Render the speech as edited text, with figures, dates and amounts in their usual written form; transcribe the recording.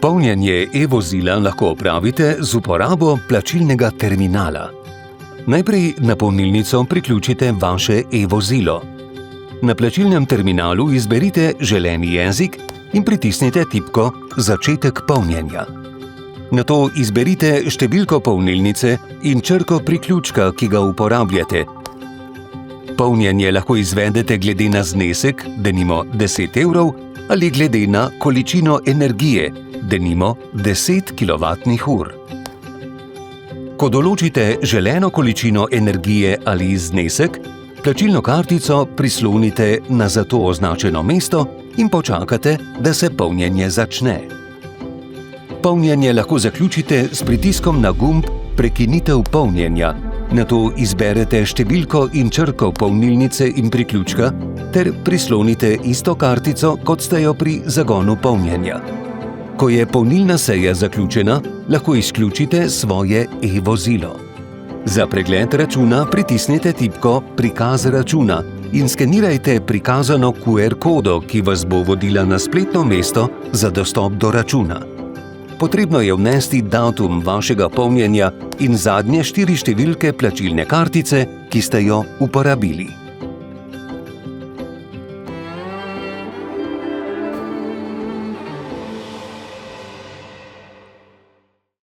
Polnjenje e-vozila lahko opravite z uporabo plačilnega terminala. Najprej na polnilnico priključite vaše e-vozilo. Na plačilnem terminalu izberite želeni jezik in pritisnite tipko Začetek polnjenja. Nato izberite številko polnilnice in črko priključka, ki ga uporabljate. Polnjenje lahko izvedete glede na znesek, denimo 10 evrov, ali glede na količino energije, denimo 10 kWh. Ko določite želeno količino energije ali znesek, plačilno kartico prislonite na za to označeno mesto in počakate, da se polnjenje začne. Polnjenje lahko zaključite s pritiskom na gumb Prekinitev polnjenja, nato izberete številko in črko polnilnice in priključka ter prislonite isto kartico, kot ste jo pri zagonu polnjenja. Ko je polnilna seja zaključena, lahko izključite svoje e-vozilo. Za pregled računa pritisnite tipko Prikaz računa in skenirajte prikazano QR kodo, ki vas bo vodila na spletno mesto za dostop do računa. Potrebno je vnesti datum vašega polnjenja in zadnje 4 številke plačilne kartice, ki ste jo uporabili.